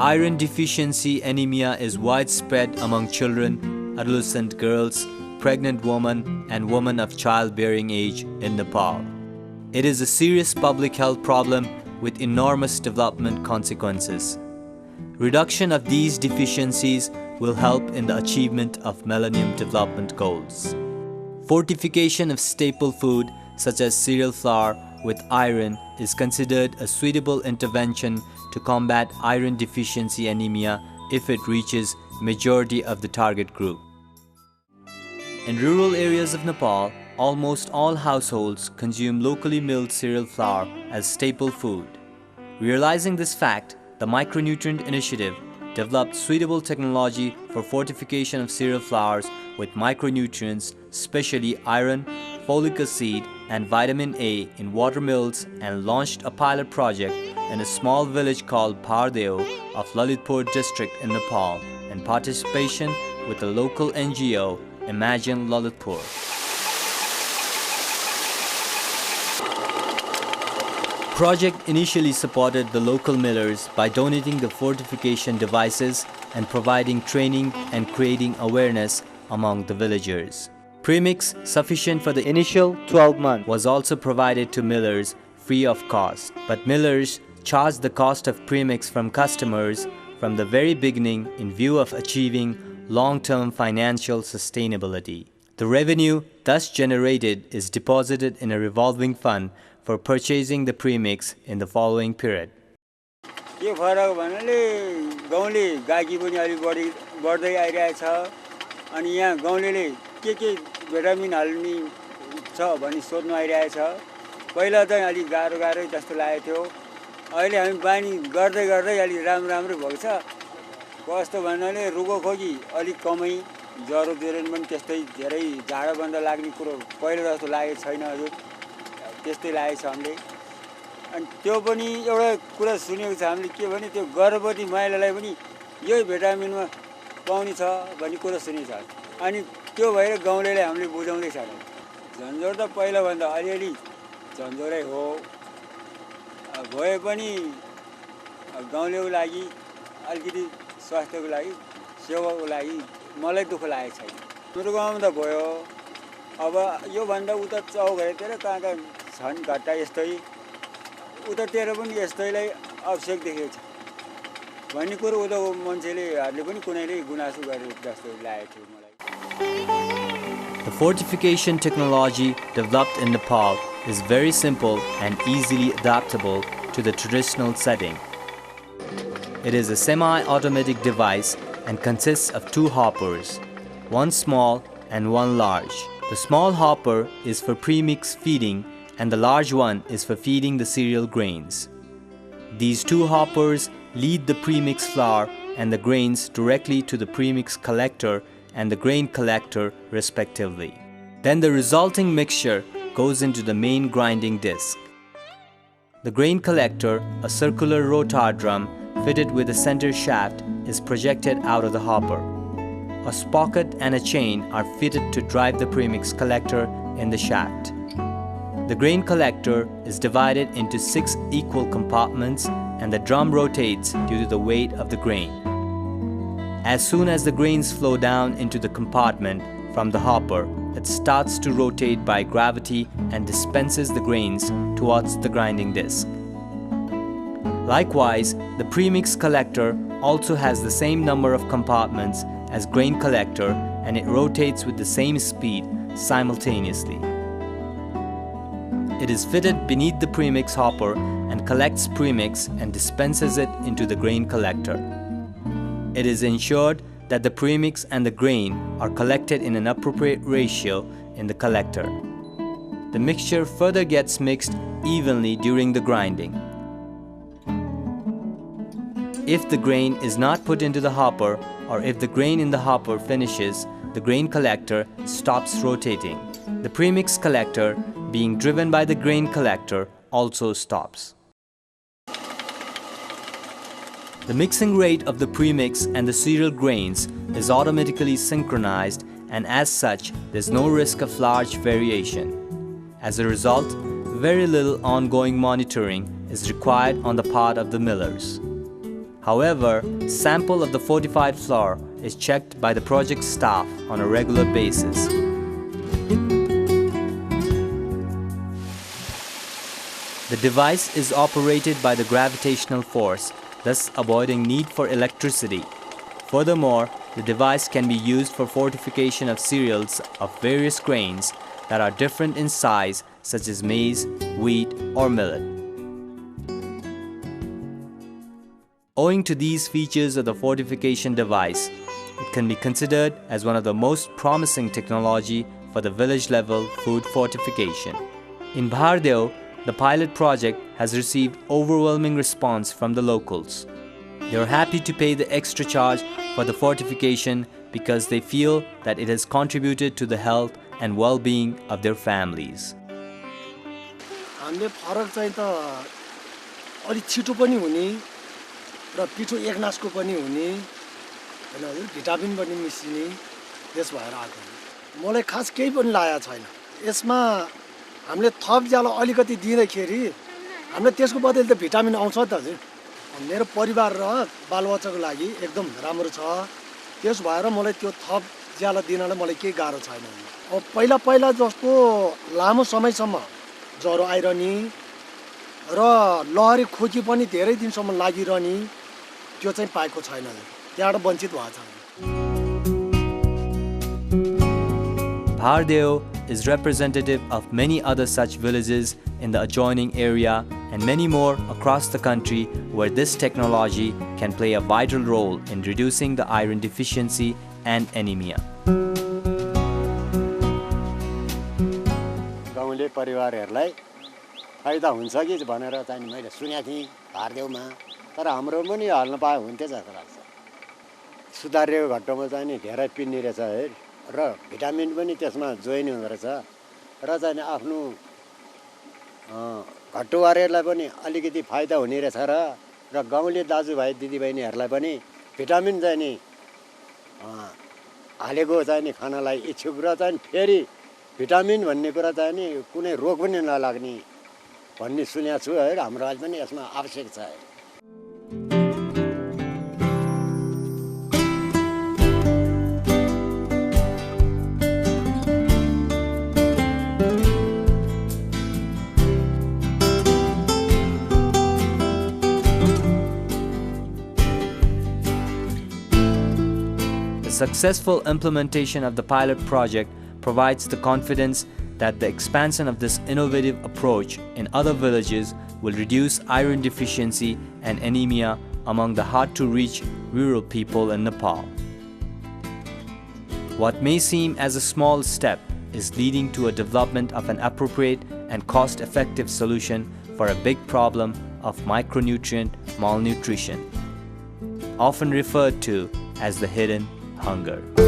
Iron deficiency anemia is widespread among children, adolescent girls, pregnant women, and women of childbearing age in Nepal. It is a serious public health problem with enormous development consequences. Reduction of these deficiencies will help in the achievement of Millennium Development Goals. Fortification of staple food such as cereal flour with iron is considered a suitable intervention to combat iron deficiency anemia if it reaches majority of the target group. In rural areas of Nepal, almost all households consume locally milled cereal flour as staple food. Realizing this fact, the Micronutrient Initiative developed suitable technology for fortification of cereal flours with micronutrients, especially iron, folic acid, and vitamin A in water mills, and launched a pilot project in a small village called Pardeo of Lalitpur district in Nepal in participation with a local NGO, Imagine Lalitpur. Project initially supported the local millers by donating the fortification devices and providing training and creating awareness among the villagers. Premix sufficient for the initial 12 months was also provided to millers free of cost, but millers charged the cost of premix from customers from the very beginning in view of achieving long-term financial sustainability. The revenue thus generated is deposited in a revolving fund for purchasing the premix in the following period. यो फरक भन्नाले गाउँले गागी पनि अलि बढ्दै आइरहेछ अनि यहाँ गाउँलेले के भिटामिन हाल्ने छ भनी सोध्नु आइरहेछ पहिला त अलि गाह्रो जस्तो लागेको थियो अहिले हामी बानी गर्दै गर्दै अलि राम्रो भएको छ कस्तो भन्नाले रुगो खोकी अलि कमै ज्वरो ज्वरेन पनि त्यस्तै धेरै झाडा बन्द लाग्ने कुरो पहिला जस्तो लागेको छैन हजुर त्यस्तै लागेछ हामीले अनि त्यो पनि एउटा कुरा सुनेको छ हामीले के भने त्यो गर्भवती महिलालाई पनि यही भिटामिनमा पाउने छ भन्ने कुरा सुनेको छ अनि त्यो भएर गाउँलेले हामीले बुझाउँदै छ झन्झोर त पहिला भन्दा अलिअलि झन्झोरै हो भए पनि गाउँलेको लागि अलिकति स्वास्थ्यको लागि सेवाको लागि मलाई दुःख लागेको छैन मेरो गाउँमा त भयो अब यो भन्दा उता चौघरतिर कहाँ छन् घट्टा यस्तै उतातिर पनि यस्तैलाई आवश्यक देखेको छ भन्ने कुरो उता मान्छेले पनि कुनैले गुनासो गरे जस्तो लागेको थियो मलाई. The fortification technology developed in Nepal is very simple and easily adaptable to the traditional setting. It is a semi-automatic device and consists of two hoppers, one small and one large. The small hopper is for premix feeding and the large one is for feeding the cereal grains. These two hoppers lead the premix flour and the grains directly to the premix collector and the grain collector respectively. Then the resulting mixture goes into the main grinding disc. The grain collector, a circular rotor drum fitted with a center shaft, is projected out of the hopper. A sprocket and a chain are fitted to drive the premix collector in the shaft. The grain collector is divided into 6 equal compartments and the drum rotates due to the weight of the grain. As soon as the grains flow down into the compartment from the hopper, it starts to rotate by gravity and dispenses the grains towards the grinding disc. Likewise, the premix collector also has the same number of compartments as grain collector and it rotates with the same speed simultaneously. It is fitted beneath the premix hopper and collects premix and dispenses it into the grain collector. It is ensured that the premix and the grain are collected in an appropriate ratio in the collector. The mixture further gets mixed evenly during the grinding. If the grain is not put into the hopper or if the grain in the hopper finishes, the grain collector stops rotating. The premix collector, being driven by the grain collector, also stops. The mixing rate of the premix and the cereal grains is automatically synchronized and as such, there's no risk of large variation. As a result, very little ongoing monitoring is required on the part of the millers. However, sample of the fortified flour is checked by the project staff on a regular basis. The device is operated by the gravitational force, thus avoiding need for electricity. Furthermore, the device can be used for fortification of cereals of various grains that are different in size, such as maize, wheat, or millet. Owing to these features of the fortification device, it can be considered as one of the most promising technology for the village-level food fortification. In Bhardeo, the pilot project has received overwhelming response from the locals. They are happy to pay the extra charge for the fortification because they feel that it has contributed to the health and well-being of their families. हामीले फरक चाहिँ त अलि छिटो पनि हुने र पिठो एक नासको पनि हुने हैन हजुर भिटामिन पनि मिसिने त्यस भएर आको मलाई खास केही पनि लागेको छैन यसमा हामीले थप ज्याला अलिकति दिँदाखेरि हामीले त्यसको बदली त भिटामिन आउँछ त हजुर मेरो परिवार र बालबच्चाको लागि एकदम राम्रो छ त्यस भएर मलाई त्यो थप ज्याला दिनलाई मलाई केही गाह्रो छैन अब पहिला जस्तो लामो समयसम्म ज्वरो आइरहने र लहरी खोकी पनि धेरै दिनसम्म लागिरहने त्यो चाहिँ पाएको छैन त्यहाँबाट वञ्चित भएको छ Bhardeo is representative of many other such villages in the adjoining area and many more across the country where this technology can play a vital role in reducing the iron deficiency and anemia. गाउँले परिवारहरूलाई फाइदा हुन्छ कि भनेर चाहिँ मैले सुनेको थिएँ भारदेउमा तर हाम्रो पनि हाल्न पाए हुन्थ्यो जस्तो लाग्छ सुधारेको घट्टोमा चाहिँ नि धेरै पिन्ने रहेछ है र भिटामिन पनि त्यसमा जोइन हुँदो रहेछ र चाहिँ आफ्नो घट्टोवारीहरूलाई पनि अलिकति फाइदा हुने रहेछ र गाउँले दाजुभाइ दिदीबहिनीहरूलाई पनि भिटामिन चाहिँ नि हालेको चाहिँ नि खानालाई इच्छुक र चाहिँ फेरि भिटामिन भन्ने कुरा चाहिँ नि कुनै रोग पनि नलाग्ने भन्ने सुनेको छु है हाम्रो अहिले पनि यसमा आवश्यक छ है The successful implementation of the pilot project provides the confidence that the expansion of this innovative approach in other villages will reduce iron deficiency and anemia among the hard-to-reach rural people in Nepal. What may seem as a small step is leading to a development of an appropriate and cost-effective solution for a big problem of micronutrient malnutrition, often referred to as the hidden hunger.